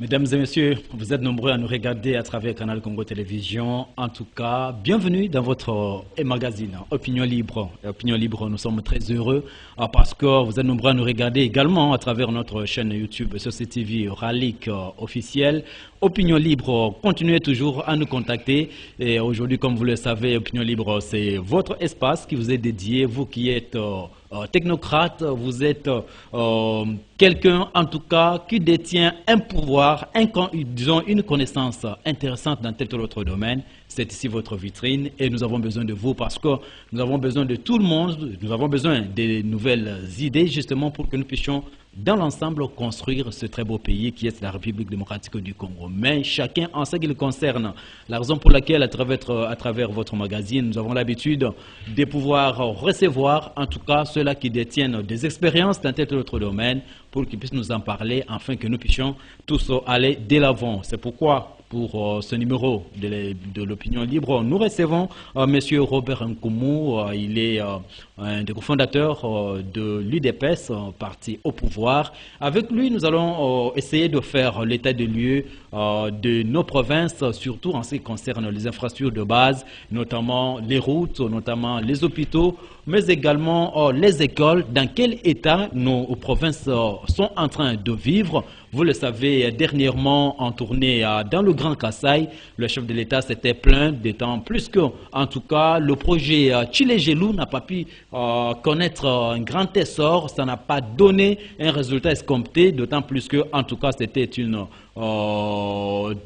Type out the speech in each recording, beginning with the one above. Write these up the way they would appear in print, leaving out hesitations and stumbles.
Mesdames et messieurs, vous êtes nombreux à nous regarder à travers Canal Congo Télévision. En tout cas, bienvenue dans votre magazine Opinion Libre. Opinion Libre, nous sommes très heureux parce que vous êtes nombreux à nous regarder également à travers notre chaîne YouTube CCTV Ralik officiel. Opinion Libre, continuez toujours à nous contacter. Et aujourd'hui, comme vous le savez, Opinion Libre, c'est votre espace qui vous est dédié, vous qui êtes technocrate, vous êtes quelqu'un en tout cas qui détient un pouvoir, disons une connaissance intéressante dans tel ou tel autre domaine. C'est ici votre vitrine et nous avons besoin de vous parce que nous avons besoin de tout le monde, nous avons besoin de nouvelles idées justement pour que nous puissions dans l'ensemble construire ce très beau pays qui est la République démocratique du Congo. Mais chacun en ce qui le concerne, la raison pour laquelle à travers votre magazine, nous avons l'habitude de pouvoir recevoir en tout cas ceux-là qui détiennent des expériences dans tel ou tel autre domaine pour qu'ils puissent nous en parler afin que nous puissions tous aller de l'avant. C'est pourquoi pour ce numéro de l'opinion libre, nous recevons M. Robert Nkoumou. Il est un des cofondateurs de l'UDPS, parti au pouvoir. Avec lui, nous allons essayer de faire l'état des lieux de nos provinces, surtout en ce qui concerne les infrastructures de base, notamment les routes, notamment les hôpitaux, mais également les écoles. Dans quel état nos provinces sont en train de vivre? Vous le savez, dernièrement en tournée dans le Grand Kasaï, le chef de l'État s'était plaint d'autant plus que, en tout cas, le projet Tshilé-Gelou n'a pas pu connaître un grand essor, ça n'a pas donné un résultat escompté, d'autant plus que, en tout cas, c'était une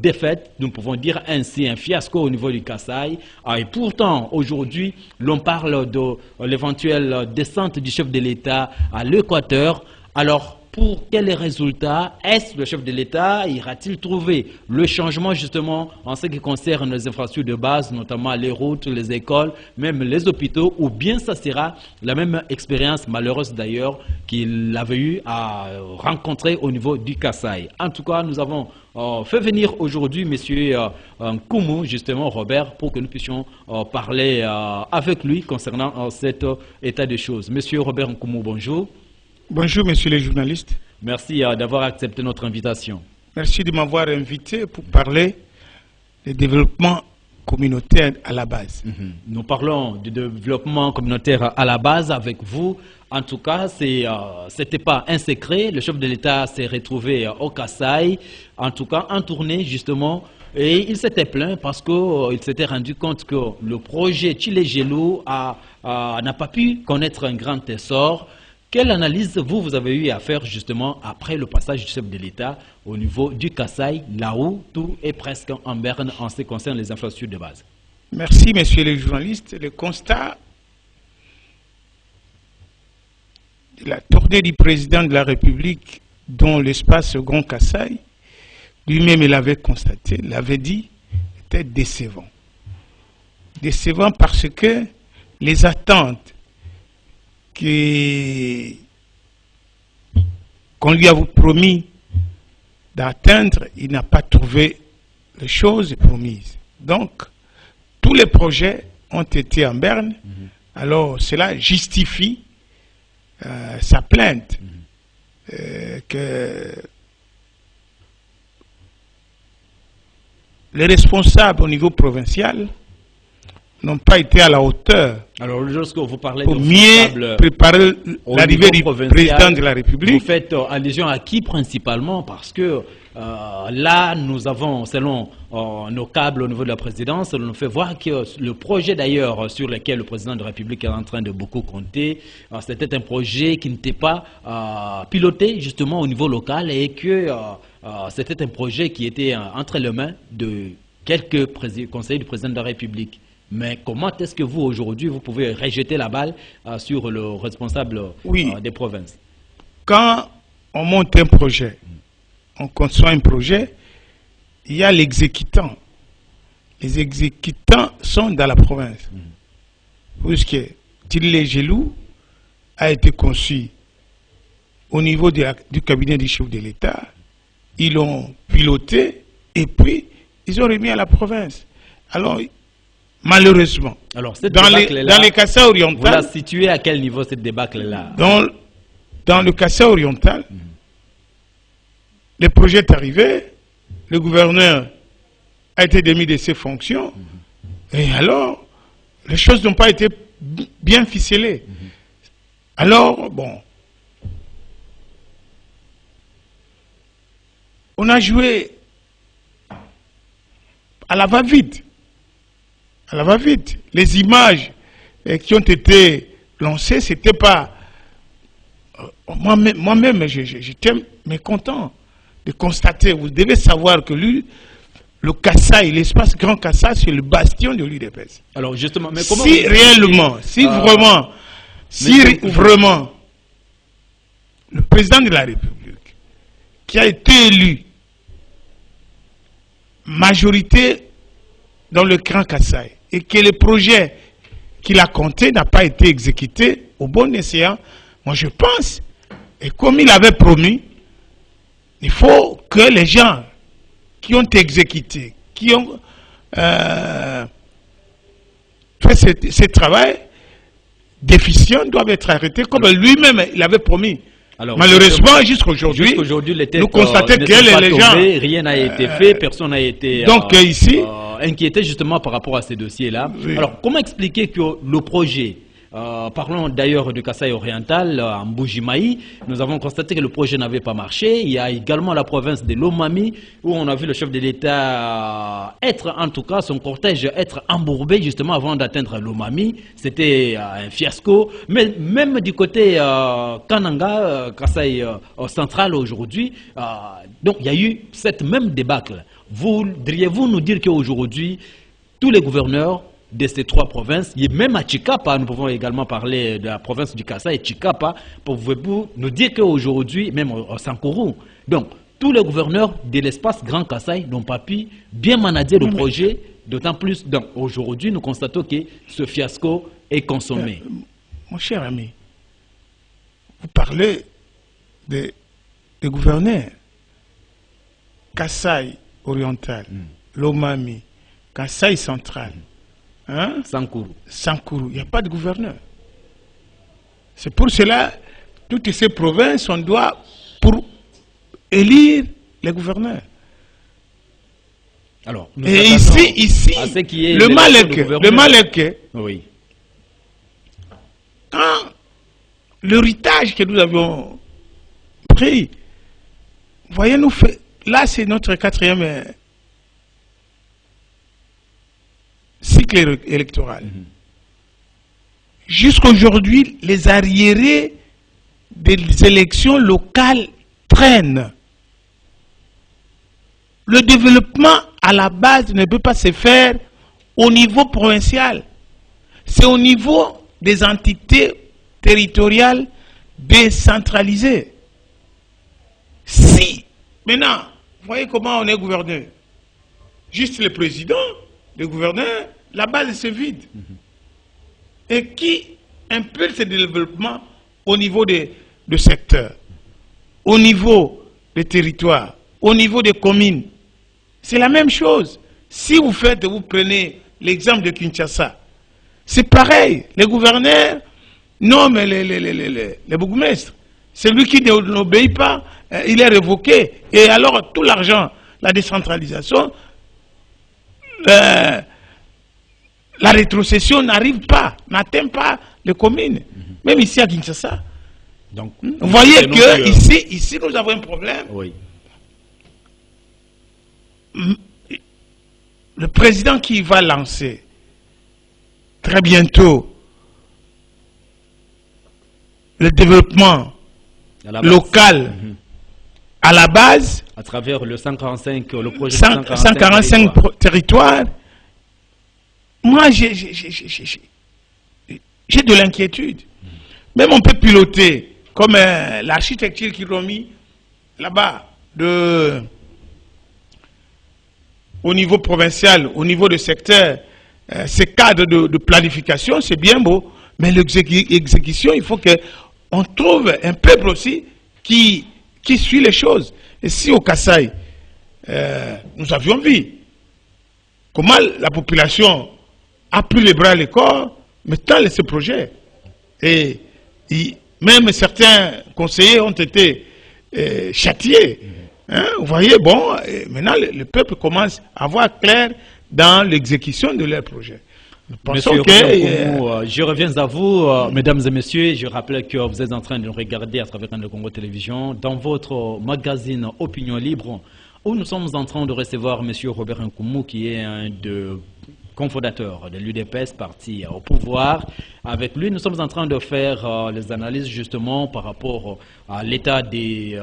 défaite, nous pouvons dire ainsi, un fiasco au niveau du Kasaï. Et pourtant, aujourd'hui, l'on parle de l'éventuelle descente du chef de l'État à l'Équateur. Alors, pour quels résultats est-ce le chef de l'État ira-t-il trouver le changement justement en ce qui concerne les infrastructures de base, notamment les routes, les écoles, même les hôpitaux, ou bien ça sera la même expérience malheureuse d'ailleurs qu'il avait eu à rencontrer au niveau du Kasaï. En tout cas, nous avons fait venir aujourd'hui M. Nkoumou, justement Robert, pour que nous puissions parler avec lui concernant cet état de choses. M. Robert Nkoumou, bonjour. Bonjour, messieurs les journalistes. Merci d'avoir accepté notre invitation. Merci de m'avoir invité pour parler du développement communautaire à la base. Nous parlons du développement communautaire à la base avec vous. En tout cas, ce n'était pas un secret. Le chef de l'État s'est retrouvé au Kasaï, en tout cas en tournée justement. Et il s'était plaint parce qu'il s'était rendu compte que le projet Tshilé-Gelou n'a pas pu connaître un grand essor. Quelle analyse vous avez eu à faire justement après le passage du chef de l'État au niveau du Kasaï, là où tout est presque en berne en ce qui concerne les infrastructures de base? Merci, messieurs les journalistes. Le constat de la tournée du président de la République dans l'espace Grand Kasaï, lui-même il l'avait constaté, l'avait dit, était décevant. Décevant parce que les attentes qu'on lui a promis d'atteindre, il n'a pas trouvé les choses promises. Donc, tous les projets ont été en berne. Alors, cela justifie sa plainte que les responsables au niveau provincial n'ont pas été à la hauteur. Alors, lorsque vous parlez pour de mieux préparer l'arrivée du président de la République. Vous faites allusion à qui principalement? Parce que là, nous avons, selon nos câbles au niveau de la présidence, on nous fait voir que le projet d'ailleurs sur lequel le président de la République est en train de beaucoup compter, c'était un projet qui n'était pas piloté justement au niveau local et que c'était un projet qui était entre les mains de quelques conseillers du président de la République. Mais comment est-ce que vous, aujourd'hui, vous pouvez rejeter la balle sur le responsable des provinces? Quand on monte un projet, on conçoit un projet, il y a l'exécutant. Les exécutants sont dans la province. Puisque Tshilé-Gelou a été conçu au niveau du cabinet du chef de l'État, ils l'ont piloté et puis ils ont remis à la province. Alors, malheureusement, alors, dans les Kasaï oriental, vous la situez à quel niveau cette débâcle-là? Dans le Kasaï oriental, le projet est arrivé, le gouverneur a été démis de ses fonctions, et alors, les choses n'ont pas été bien ficelées. Alors, bon, on a joué à la va-vite. À la va-vite. Les images qui ont été lancées, c'était pas... Moi-même, j'étais mécontent de constater. Vous devez savoir que lui, le Kasaï, l'espace Grand Kasaï, c'est le bastion de l'UDPS. Alors justement, mais comment si réellement, vraiment, le président de la République, qui a été élu majorité dans le Grand Kasaï, et que le projet qu'il a compté n'a pas été exécuté au bon escient, moi je pense, et comme il avait promis, il faut que les gens qui ont exécuté, qui ont fait ce travail déficient doivent être arrêtés comme lui-même il avait promis. Alors, malheureusement, jusqu'à aujourd'hui, nous constatons que les gens... Rien n'a été fait, personne n'a été ici, inquiété justement par rapport à ces dossiers-là. Oui. Alors, comment expliquer que le projet, parlons d'ailleurs du Kasaï oriental, en Mbuji-Mayi, nous avons constaté que le projet n'avait pas marché. Il y a également la province de Lomami, où on a vu le chef de l'État être, en tout cas, son cortège être embourbé justement avant d'atteindre Lomami. C'était un fiasco. Mais même du côté Kananga, Kasaï central aujourd'hui, donc il y a eu cette même débâcle. Voudriez-vous nous dire qu'aujourd'hui, tous les gouverneurs de ces trois provinces, et même à Chikapa, nous pouvons également parler de la province du Kasaï et Chikapa, pouvez-vous nous dire qu'aujourd'hui, même au Sankourou, donc tous les gouverneurs de l'espace Grand Kasaï n'ont pas pu bien manager le projet, d'autant plus, donc aujourd'hui, nous constatons que ce fiasco est consommé. Mon cher ami, vous parlez des gouverneurs Kasaï oriental, Lomami, Kasaï central, Sankourou, il n'y a pas de gouverneur. C'est pour cela, toutes ces provinces, on doit pour élire les gouverneurs. Alors, et ici, le mal est que, oui. Quand l'héritage que nous avions pris, voyez-nous, là c'est notre quatrième cycle électoral. Jusqu'à aujourd'hui, les arriérés des élections locales traînent. Le développement à la base ne peut pas se faire au niveau provincial. C'est au niveau des entités territoriales décentralisées. Si, maintenant, vous voyez comment on est gouverné. Juste le président, le gouverneur, la base se vide. Et qui impulse ce développement au niveau de secteurs, au niveau des territoires, au niveau des communes. C'est la même chose. Si vous prenez l'exemple de Kinshasa, c'est pareil. Les gouverneurs nomment les bourgmestres. Celui qui n'obéit pas, il est révoqué. Et alors, tout l'argent, la décentralisation, la rétrocession n'arrive pas, n'atteint pas les communes. Même ici à Kinshasa. Donc, vous voyez que ici, nous avons un problème. Oui. Le président qui va lancer très bientôt le développement local à la base, à travers le 145, le projet 145 territoires, moi j'ai de l'inquiétude. Même on peut piloter comme l'architecture qu'ils ont mis là-bas au niveau provincial, au niveau du secteur, ces cadres de planification, c'est bien beau, mais l'exécution, il faut qu'on trouve un peuple aussi qui suit les choses. Et si au Kasaï, nous avions vu comment la population a pris les bras et les corps, mettant ce projet. Et même certains conseillers ont été châtiés. Hein, vous voyez, bon, maintenant le peuple commence à voir clair dans l'exécution de leur projet. Monsieur Koumou, je reviens à vous, mesdames et messieurs. Je rappelle que vous êtes en train de nous regarder à travers le Congo Télévision dans votre magazine Opinion Libre, où nous sommes en train de recevoir monsieur Robert Nkoumou, qui est un de cofondateur de l'UDPS, parti au pouvoir. Avec lui, nous sommes en train de faire les analyses justement par rapport à l'état des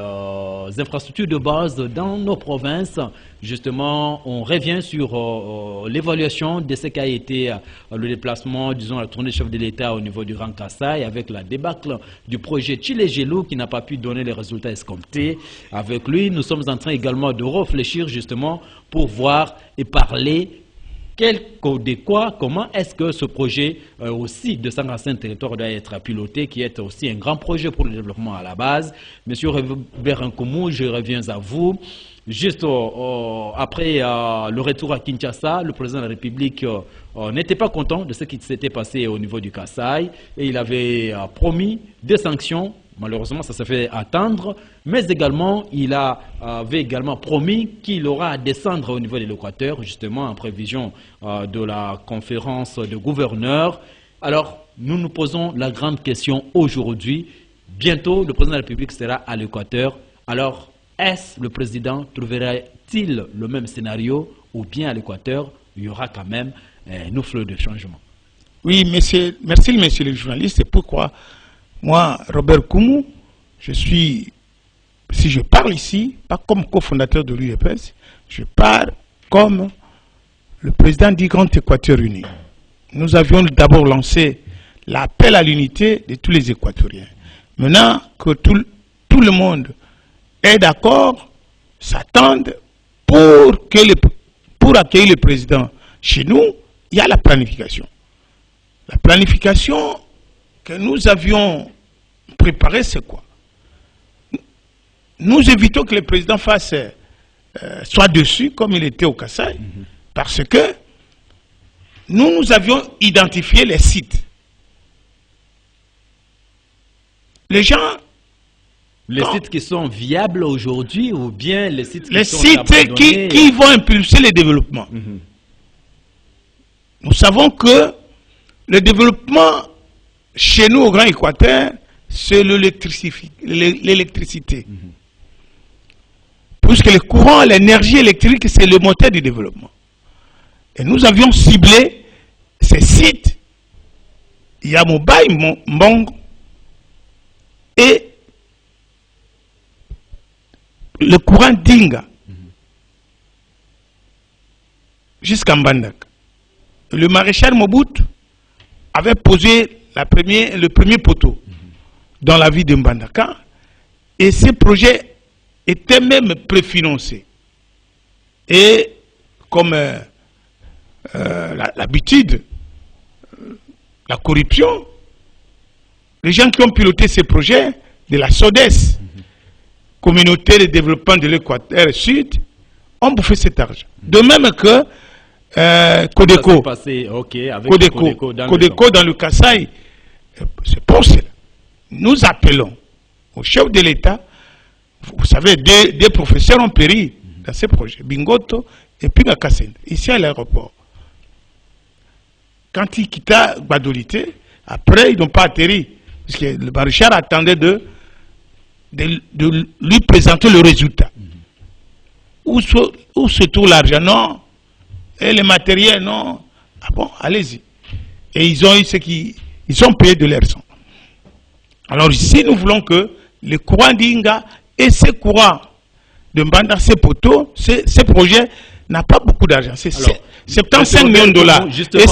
infrastructures de base dans nos provinces. Justement, on revient sur l'évaluation de ce qu'a été le déplacement, disons la tournée chef de l'État au niveau du Grand Kassai, avec la débâcle du projet Tchilé-Gelou qui n'a pas pu donner les résultats escomptés. Avec lui, nous sommes en train également de réfléchir justement pour voir et parler comment est-ce que ce projet aussi de 105 territoires doit être piloté, qui est aussi un grand projet pour le développement à la base. Monsieur Robert Nkoumou, je reviens à vous. Juste après le retour à Kinshasa, le président de la République n'était pas content de ce qui s'était passé au niveau du Kassai et il avait promis des sanctions. Malheureusement, ça se fait attendre, mais également, il avait également promis qu'il aura à descendre au niveau de l'Équateur, justement en prévision de la conférence de gouverneurs. Alors, nous nous posons la grande question aujourd'hui. Bientôt, le président de la République sera à l'Équateur. Alors, est-ce le président trouvera-t-il le même scénario ou bien à l'Équateur, il y aura quand même un flot de changement? Oui, merci, monsieur le journaliste. C'est pourquoi moi, Robert Koumou, si je parle ici, pas comme cofondateur de l'UDPS, je parle comme le président du Grand Équateur uni. Nous avions d'abord lancé l'appel à l'unité de tous les Équatoriens. Maintenant que tout le monde est d'accord, s'attendent pour accueillir le président chez nous, il y a la planification. La planification que nous avions préparée, c'est quoi? Nous évitons que le président soit dessus comme il était au Kassai, parce que nous avions identifié les sites. Les gens... Les sites qui sont viables aujourd'hui ou bien les sites qui vont impulser le développement. Nous savons que le développement chez nous au Grand Équateur, c'est l'électricité. Puisque le courant, l'énergie électrique, c'est le moteur du développement. Et nous avions ciblé ces sites, Yamobai, Mbong et le courant Dinga jusqu'à Mbandak. Le maréchal Mobutu avait posé le premier poteau dans la ville de Mbandaka et ces projets étaient même préfinancés. Et comme l'habitude, la corruption, les gens qui ont piloté ces projets de la SODES, Communauté de développement de l'Équateur Sud, ont bouffé cet argent. De même que Codeco, Codeco dans le Kassai, c'est pour cela. Nous appelons au chef de l'État, vous savez, des professeurs ont péri dans ces projets, Bingoto et puis Ngakassende, ici à l'aéroport. Quand ils quittaient Badolité, après ils n'ont pas atterri, parce que le maréchal attendait de lui présenter le résultat. Où se trouve l'argent? Non. Et le matériel? Non. Ah bon, allez-y. Et ils ont eu ils ont payé de leur sang. Alors ici, nous voulons que le courant d'Inga et ce courant de Mbanda, ces poteaux, ces projets n'a pas beaucoup d'argent. C'est 75 millions de dollars. Justement,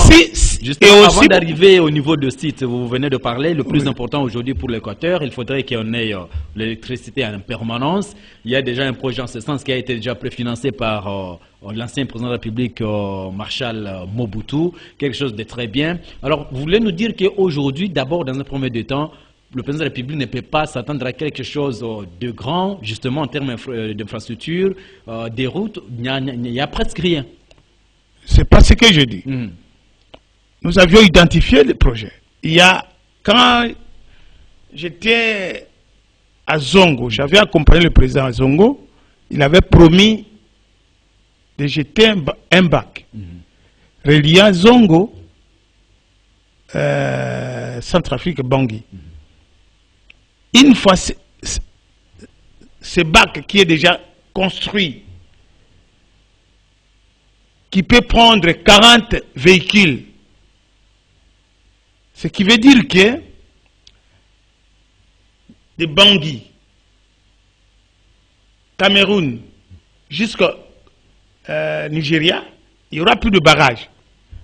avant d'arriver au niveau de site, vous venez de parler, le plus important aujourd'hui pour l'Équateur, il faudrait qu'on ait l'électricité en permanence. Il y a déjà un projet en ce sens qui a été déjà préfinancé par l'ancien président de la République, Marshal Mobutu, quelque chose de très bien. Alors, vous voulez nous dire qu'aujourd'hui, d'abord, dans un premier temps, le président de la République ne peut pas s'attendre à quelque chose de grand, justement en termes d'infrastructures, des routes, il n'y a presque rien. C'est pas ce que je dis. Nous avions identifié les projets. Quand j'étais à Zongo, j'avais accompagné le président à Zongo, il avait promis de jeter un bac reliant Zongo, Centrafrique, Bangui. Une fois ce bac qui est déjà construit, qui peut prendre 40 véhicules, ce qui veut dire que de Bangui, Cameroun, jusqu'au Nigeria, il n'y aura plus de barrage.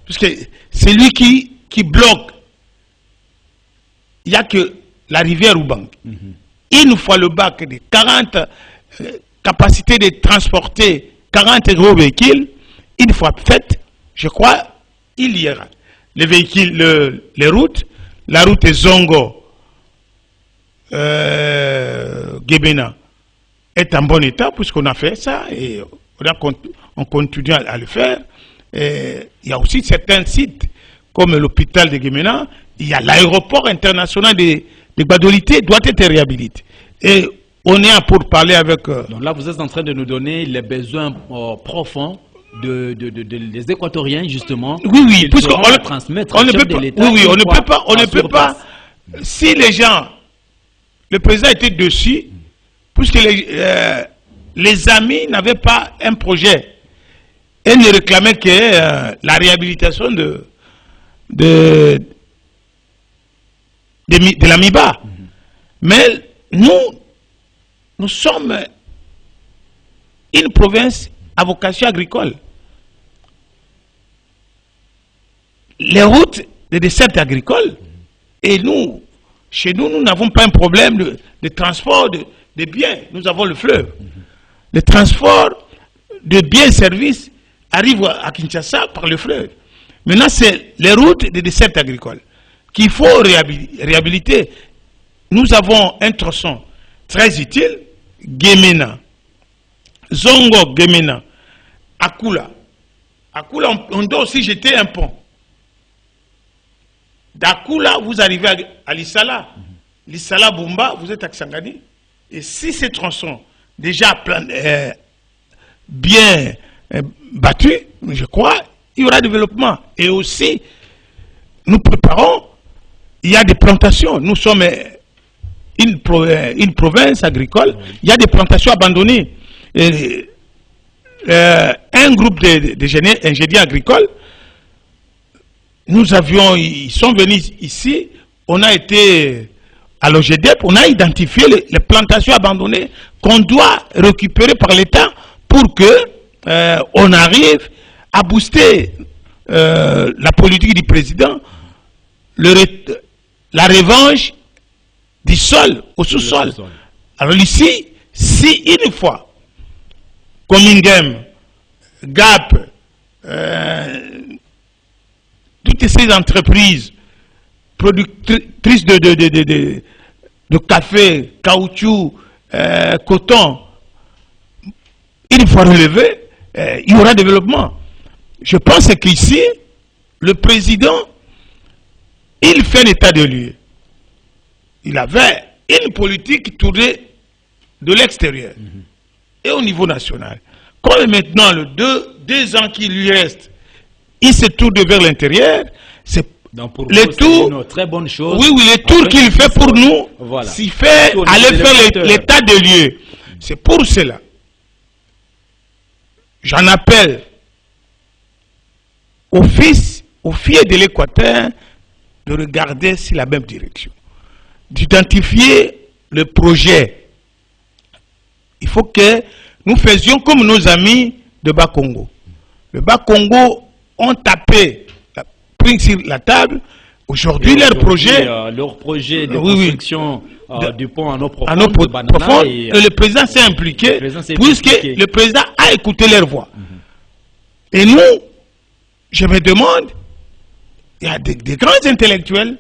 Parce que c'est lui qui bloque. Il n'y a que la rivière Oubang. Une fois le bac de 40 capacités de transporter 40 gros véhicules, une fois faite, je crois, il y aura les véhicules, les routes, la route est Zongo, Gebena est en bon état puisqu'on a fait ça et on continue à le faire. Et il y a aussi certains sites comme l'hôpital de Gebena, il y a l'aéroport international de Gbadolité doit être réhabilité. Et on est pour parler avec... Donc là, vous êtes en train de nous donner les besoins profonds des Équatoriens, justement. Oui, oui, puisqu'on le transmettre on ne peut pas. Oui, oui, on ne peut pas. Si les gens, le président était dessus, puisque les amis n'avaient pas un projet et ne réclamaient que la réhabilitation de la MIBA. Mais nous sommes une province à vocation agricole. Les routes de dessert agricole, et nous, chez nous, nous n'avons pas un problème de transport de biens. Nous avons le fleuve. Le transport de biens et services arrive à Kinshasa par le fleuve. Maintenant, c'est les routes de dessert agricole qu'il faut réhabiliter. Nous avons un tronçon très utile, Gemena, Zongo, Gemena, Akula. Akula, on doit aussi jeter un pont. D'Akula, vous arrivez à Lissala. Lissala, Bumba, vous êtes à Kisangani. Et si ces tronçons, déjà bien battus, je crois, il y aura développement. Et aussi, nous préparons, il y a des plantations. Nous sommes une province agricole, il y a des plantations abandonnées. Et, un groupe d'ingénieurs agricoles, ils sont venus ici, on a été à l'OGDEP, on a identifié les plantations abandonnées qu'on doit récupérer par l'État pour que on arrive à booster la politique du président, la revanche du sol au sous-sol. Alors ici, si une fois, Comingem, Gap, toutes ces entreprises productrices de café, caoutchouc, coton, une fois relevé, il y aura développement. Je pense qu'ici, le président, il fait l'état de lieu. Il avait une politique tournée de l'extérieur et au niveau national. Comme maintenant, les deux ans qui lui restent, il se tourne vers l'intérieur. C'est une très bonne chose. Oui, oui, les tours qu'il fait pour nous, voilà. S'il fait aller faire l'état de lieu. C'est pour cela. J'en appelle aux filles de l'Équateur de regarder sur la même direction, d'identifier le projet. Il faut que nous faisions comme nos amis de Bas-Congo. Le Bas-Congo ont tapé, pris sur la table. Aujourd'hui, leur projet de construction du pont en eau profonde, et le président s'est impliqué, puisque le président a écouté leur voix. Et nous, je me demande, il y a des grands intellectuels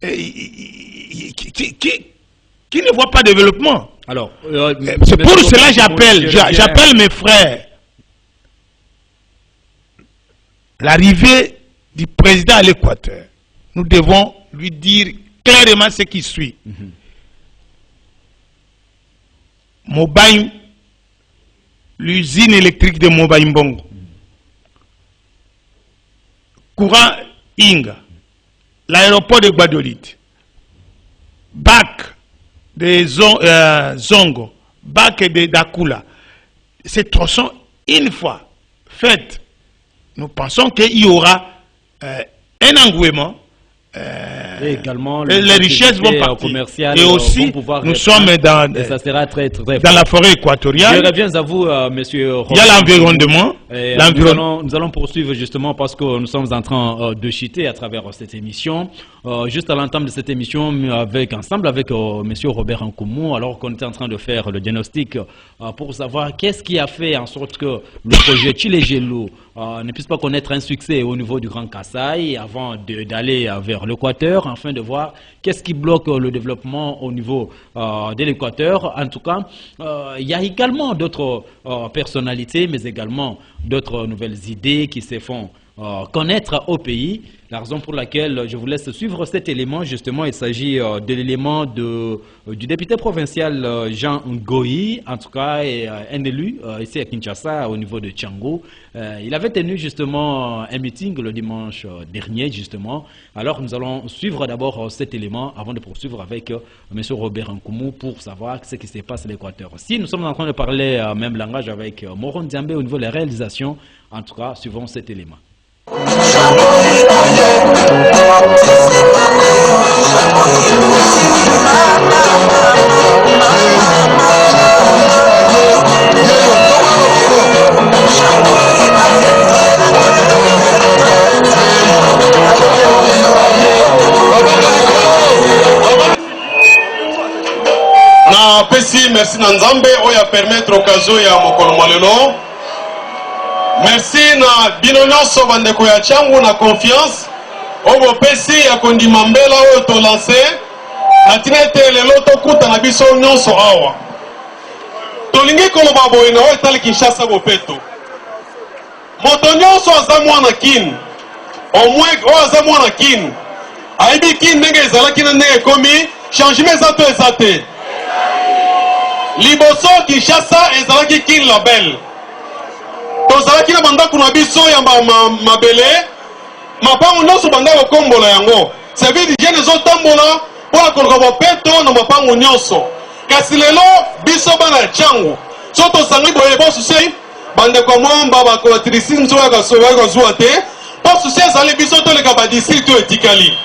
qui ne voient pas de développement. Alors, c'est pour cela que j'appelle mes frères. L'arrivée du président à l'Équateur, nous devons lui dire clairement ce qui suit. Mobaï l'usine électrique de Mobaïmbongo, courant Inga, l'aéroport de Guadeloupe, BAC de Zongo, BAC de Dakula. Ces tronçons, une fois faites, nous pensons qu'il y aura un engouement. Et également, les richesses vont partir. Et aussi, nous sommes dans la forêt équatoriale. Je reviens à vous, monsieur Robert. Il y a l'environnement. Nous allons poursuivre justement parce que nous sommes en train de chuter à travers cette émission. Juste à l'entame de cette émission, ensemble avec monsieur Robert Nkoumou, alors qu'on était en train de faire le diagnostic pour savoir qu'est-ce qui a fait en sorte que le projet Tchilé-Gelou ne puisse pas connaître un succès au niveau du Grand Kasaï avant d'aller vers l'Équateur, afin de voir qu'est-ce qui bloque le développement au niveau de l'Équateur. En tout cas, il y a également d'autres personnalités, mais également d'autres nouvelles idées qui se font connaître au pays. La raison pour laquelle je vous laisse suivre cet élément, justement, il s'agit de l'élément du député provincial Jean Ngoyi, en tout cas, et, un élu ici à Kinshasa, au niveau de Tchango. Il avait tenu justement un meeting le dimanche dernier, justement. Alors, nous allons suivre d'abord cet élément avant de poursuivre avec M. Robert Nkoumou pour savoir ce qui se passe à l'Équateur. Si nous sommes en train de parler même langage avec Moron Diambé au niveau de la réalisation, en tout cas, suivons cet élément. Na pesi merci na Nzambe oya permettre occasion ya mokolo malelo. Merci na bino nyonso bandeko ya Tchango na confiance obo pesi ya kondima mbela oyo to lancer atina ete lelo tokuta na biso nyonso awa tolingi koloba boye na oyo etali Kinshasa bopeto moto nyonso aza mwana kini omwe oyo aza mwana kini ayebi kini ndenge ezalaki na ndenge ekomi changement eza to eza te liboso Kinshasa ezalaki kini label tozalaki na bandako na biso ya mabele mapango nyonso banda kokombola yango service d'hygiène ezotambola mpona koluka bopeto na mapango nyonso kasi lelo biso bana ya Tchango so tozangi boye bosusi bandeko ya mwamba bakolatrici moso bakozwa te mpo susi ezali biso toleka badistrict oyo etikali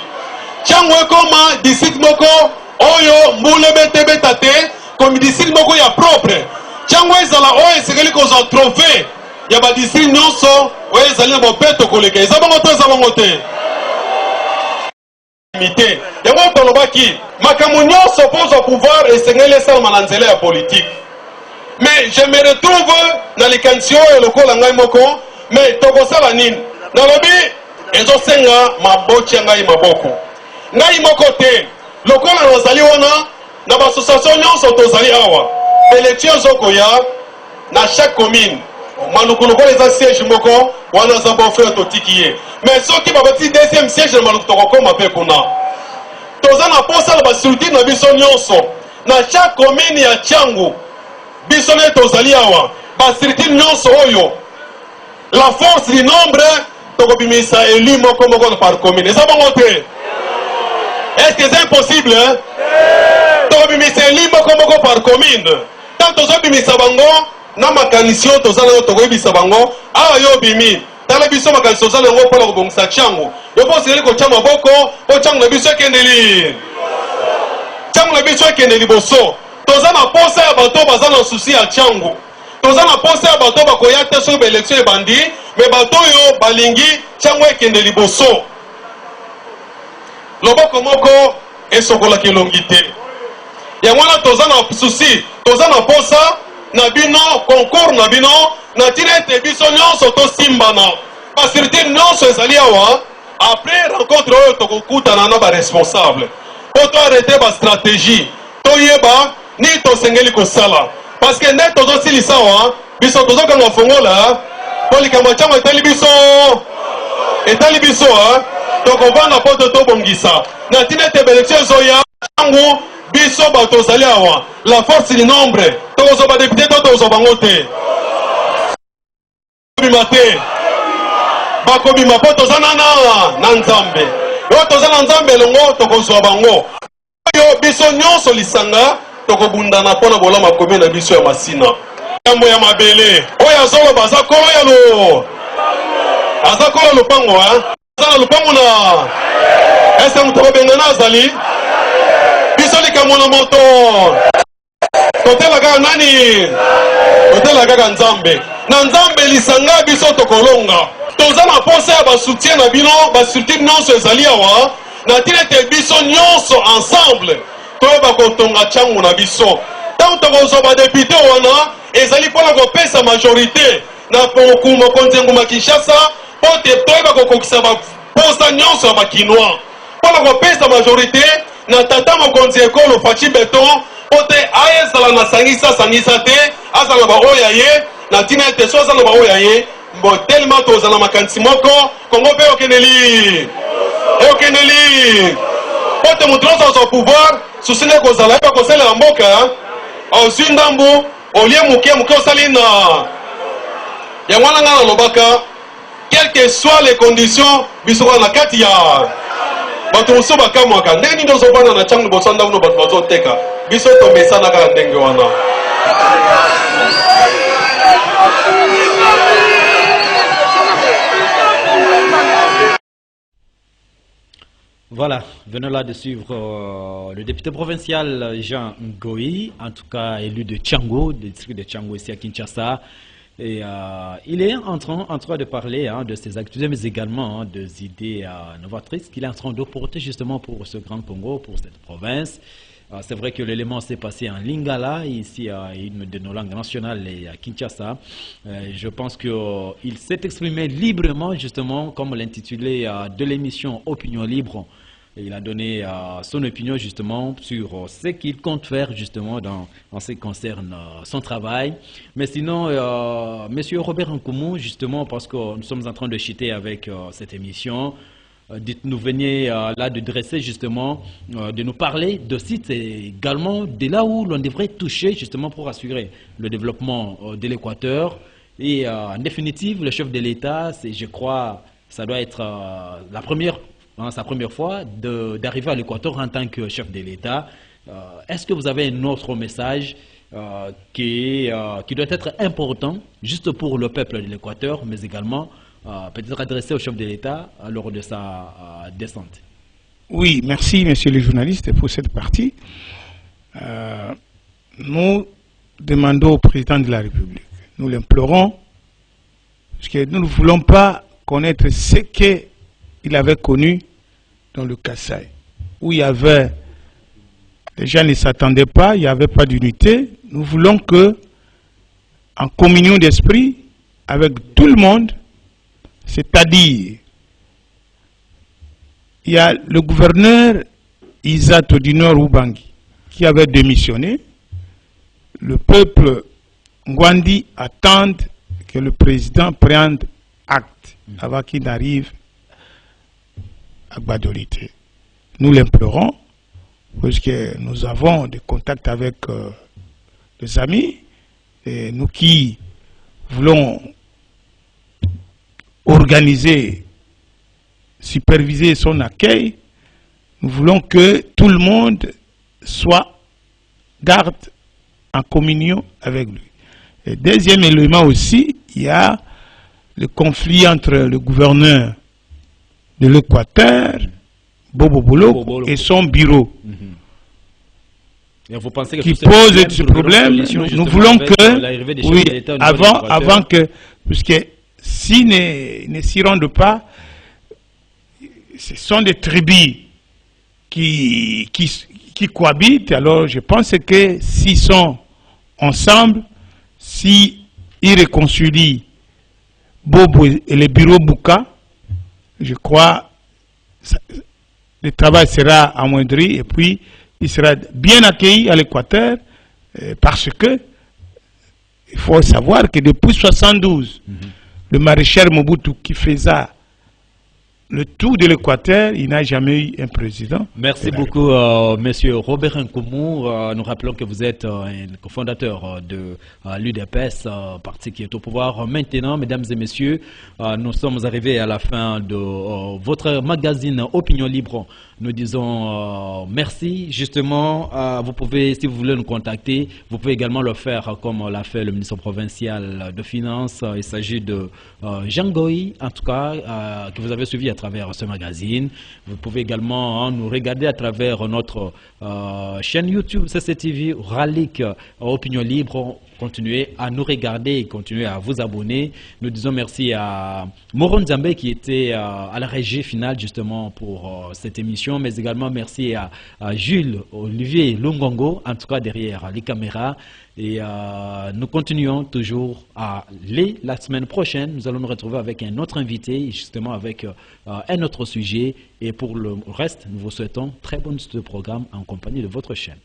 Tchango ekoma district moko oyo mbula ebeta te komi district moko ya propre Tchango ezala oyo esengeli kozwa trophée ya ba district nyonso oyo ezali na bopeto koleka eza bongo to eza bongo te imité yango tolobaki makambo nyonso mpozwa pouvoir esengeli esalama na nzela ya politique mais je me retrouve na likanisi oyo lokola ngai moko mais tokosala nini nalobi ezosenga maboti ya ngai maboko ngai moko te lokola nazali wana na baasociation nyonso tozali awa élection ezokoya na chaque commune maluku lokola eza siège moko wana aza bon frère totiki ye mais soki babati deuxième siège na maluku tokokoma mpe kuna toza na posa na bastructure na biso nyonso na chaque commune ya Tchango biso nde tozali awa bastructure nyonso oyo la force du nombre tokobimisa élu moko par commune eza bongo te est-ce que c'est impossible tokobimisa élu moko par commune tant tozobimisa bango na makanisi oyo toza nango tokoyebisa bango awa yo bimi tala biso makanisi toza nango mpona kobongisa Tchango yo mpo osengeli kotya maboko mpo Tchango na biso ekendeli Tchango na biso ekende liboso toza na posa ya bato baza na susi ya Tchango toza na posa ya bato bakoya te soki baelektio ebandi me bato oyo balingi Tchango ekende liboso loboko moko esokolaki elongi te yango wana toza na susi toza na posa na bino concours na bino na tina ete biso nyonso tosimbana bastructure nyonso ezali awa après rencontre oyo tokokutana na baresponsable mpo toarrete bastratégie toyeba nini tosengeli kosala parce que nde tozosilisa awa biso tozokanga fongola mpo likambo ya Tchango etali biso tokovanda mpo tobongisa na tina ete baelektio ezoya Tchango biso bato tozali awa la force du nombre tokozwa badepute to tokozwa bango te bakobima te bakobima po toza na nzambe oyo toza na nzambe elongo tokozwa bango oyo biso nyonso lisanga tokobundana mpo na bolama komi na biso ya masina yambo ya mabele oyo azoloba aza kolo lupango aza na lupango na ese moto babengana azali biso likambo na moto totela kaka nani totela kaka nzambe na nzambe lisanga biso tokolonga toza na posa ya basoutien na bino basoutien nyonso ezali awa na tina ete biso nyonso ensemble toyeba kotonga ntango na biso ntango tokozwa badepute wana ezali mpona kopesa majorité na mokonzi nguma kinshasa mpo te toyeba kokokisa baposa nyonso ya bakinois mpona kopesa majorité na tata mokonzi ekolo faci beton mpo te ayezala na sangisa te azala na baoya ye na ntina ete so aza na baoya ye mbo telema tozala na makanisi moko kongo mpe okendeli mpo te moto nyonso azwa pouvoir susi nde kozala yeba kosalela mboka ozwi ndambu olie moke osali na yango wana ngai nalobaka quelles que soient les conditions biso kaka na kati ya bato mosusu bakamwaka ndenge nini ozovanda na ntango liboso ndambu no bato bazoteka biso tomesana kaka ndenge wana. Voilà, venons là de suivre le député provincial Jean Ngoyi, en tout cas élu de Tchango, du district de Tchango ici à Kinshasa. Et il est en train de parler de ses activités, mais également des idées novatrices qu'il est en train de porter justement pour ce Grand Congo, pour cette province. C'est vrai que l'élément s'est passé en Lingala, ici à une de nos langues nationales, et à Kinshasa. Je pense qu'il s'est exprimé librement, justement, comme l'intitulé de l'émission Opinion Libre. Il a donné son opinion, justement, sur ce qu'il compte faire, justement, en ce qui concerne son travail. Mais sinon, Monsieur Robert Nkoumou, justement, parce que nous sommes en train de chuter avec cette émission, dites-nous, venez là de dresser justement, de nous parler de sites et également de là où l'on devrait toucher justement pour assurer le développement de l'Équateur. Et en définitive, le chef de l'État, je crois, ça doit être sa première fois d'arriver à l'Équateur en tant que chef de l'État. Est-ce que vous avez un autre message qui doit être important juste pour le peuple de l'Équateur, mais également peut-être adressé au chef de l'État lors de sa descente? Oui, merci, messieurs les journalistes, pour cette partie. Nous demandons au président de la République, nous l'implorons, parce que nous ne voulons pas connaître ce qu'il avait connu dans le Kasaï, où il y avait, les gens ne s'attendaient pas, il n'y avait pas d'unité. Nous voulons que, en communion d'esprit avec tout le monde, c'est-à-dire, il y a le gouverneur Isato du Nord Ubangi qui avait démissionné. Le peuple Ngwandi attend que le président prenne acte avant qu'il n'arrive à Gbadolité. Nous l'implorons parce que nous avons des contacts avec des amis et nous qui voulons organiser, superviser son accueil, nous voulons que tout le monde garde en communion avec lui. Et deuxième élément aussi, il y a le conflit entre le gouverneur de l'Équateur, Bobo Boloko, et son bureau. Et vous pensez que qui pose ce problème, nous voulons que, oui, avant que, puisque s'ils ne s'y rendent pas, ce sont des tribus qui cohabitent. Alors je pense que s'ils sont ensemble, s'ils réconcilient Bobo et le bureau Bouka, je crois le travail sera amoindri et puis il sera bien accueilli à l'Équateur parce que il faut savoir que depuis 1972, le maréchal Mobutu qui faisait le tour de l'Équateur, il n'a jamais eu un président. Merci beaucoup, Monsieur Robert Nkoumou. Nous rappelons que vous êtes un cofondateur de l'UDPS, parti qui est au pouvoir maintenant. Mesdames et messieurs, nous sommes arrivés à la fin de votre magazine Opinion Libre. Nous disons merci. Justement, vous pouvez, si vous voulez nous contacter, vous pouvez également le faire comme l'a fait le ministre provincial de Finances. Il s'agit de Jean Goy, en tout cas, que vous avez suivi à travers ce magazine. Vous pouvez également nous regarder à travers notre chaîne YouTube CCTV Ralik Opinion Libre. Continuez à nous regarder et continuez à vous abonner. Nous disons merci à Moron Zambé qui était à la régie finale justement pour cette émission, mais également merci à Jules Olivier Lungongo, en tout cas derrière les caméras. Et nous continuons toujours à la semaine prochaine. Nous allons nous retrouver avec un autre invité, justement avec un autre sujet. Et pour le reste, nous vous souhaitons très bonne suite de programme en compagnie de votre chaîne.